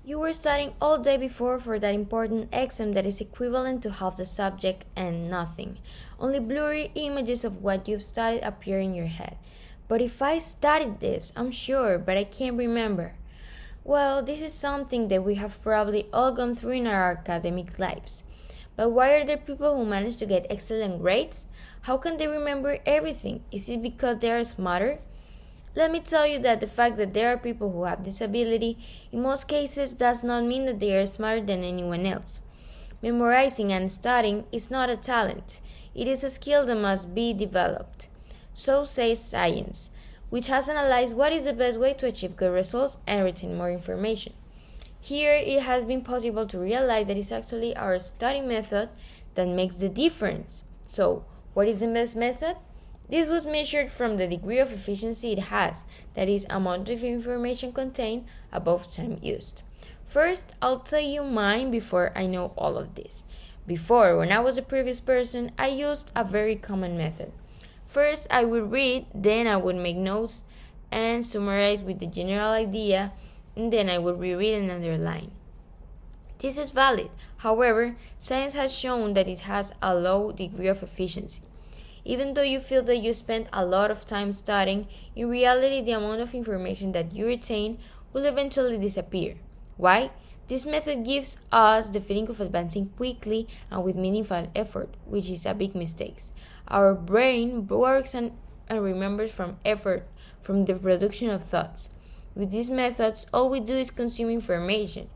You were studying all day before for that important exam that is equivalent to half the subject and nothing. Only blurry images of what you've studied appear in your head. But if I studied this, I'm sure, but I can't remember. Well, this is something that we have probably all gone through in our academic lives. But why are there people who manage to get excellent grades? How can they remember everything? Is it because they are smarter? Let me tell you that the fact that there are people who have this ability in most cases does not mean that they are smarter than anyone else. Memorizing and studying is not a talent. It is a skill that must be developed. So says science, which has analyzed what is the best way to achieve good results and retain more information. Here it has been possible to realize that it's actually our study method that makes the difference. So, what is the best method? This was measured from the degree of efficiency it has, that is, amount of information contained above time used. First, I'll tell you mine before I know all of this. Before, when I was a previous person, I used a very common method. First, I would read, then I would make notes and summarize with the general idea, and then I would reread and underline. This is valid. However, science has shown that it has a low degree of efficiency. Even though you feel that you spent a lot of time studying, in reality the amount of information that you retain will eventually disappear. Why? This method gives us the feeling of advancing quickly and with meaningful effort, which is a big mistake. Our brain works and remembers from effort, from the production of thoughts. With these methods, all we do is consume information.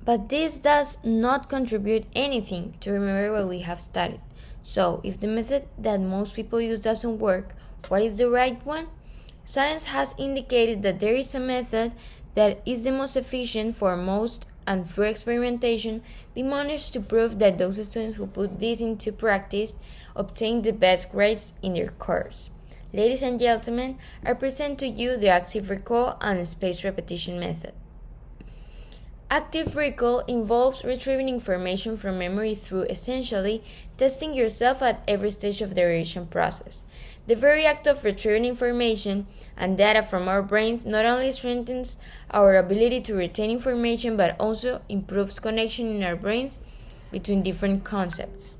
But this does not contribute anything to remember what we have studied. So, if the method that most people use doesn't work, what is the right one? Science has indicated that there is a method that is the most efficient for most, and through experimentation, they managed to prove that those students who put this into practice obtain the best grades in their course. Ladies and gentlemen, I present to you the active recall and spaced repetition method. Active recall involves retrieving information from memory through essentially testing yourself at every stage of the revision process. The very act of retrieving information and data from our brains not only strengthens our ability to retain information but also improves connection in our brains between different concepts.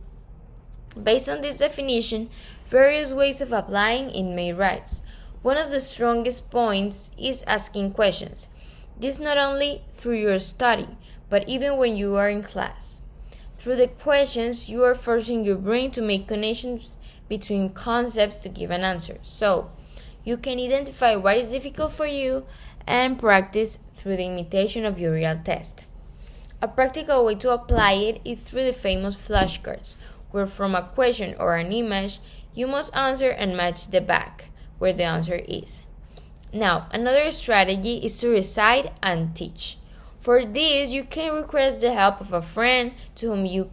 Based on this definition, various ways of applying it may rise. One of the strongest points is asking questions. This not only through your study, but even when you are in class. Through the questions, you are forcing your brain to make connections between concepts to give an answer. So, you can identify what is difficult for you and practice through the imitation of your real test. A practical way to apply it is through the famous flashcards, where from a question or an image, you must answer and match the back, where the answer is. Now, another strategy is to recite and teach. For this, you can request the help of a friend to whom you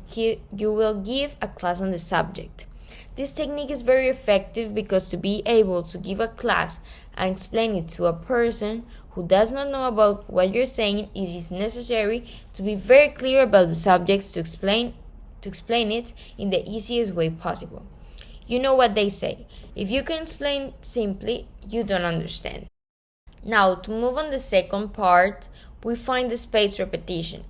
will give a class on the subject. This technique is very effective because to be able to give a class and explain it to a person who does not know about what you're saying, it is necessary to be very clear about the subjects to explain it in the easiest way possible. You know what they say, if you can explain simply, you don't understand. Now, to move on the second part, we find the spaced repetition.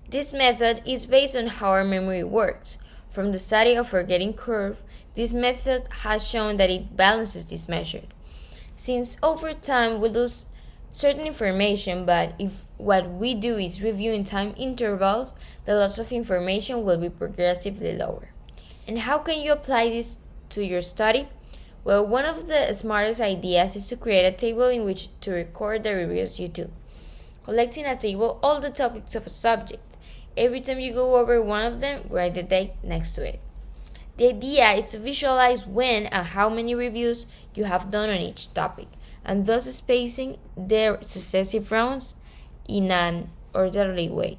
This method is based on how our memory works. From the study of forgetting curve, this method has shown that it balances this measure. Since over time we lose certain information, but if what we do is review in time intervals, the loss of information will be progressively lower. And how can you apply this to your study? Well, one of the smartest ideas is to create a table in which to record the reviews you do. Collecting a table all the topics of a subject. Every time you go over one of them, write the date next to it. The idea is to visualize when and how many reviews you have done on each topic, and thus spacing their successive rounds in an orderly way.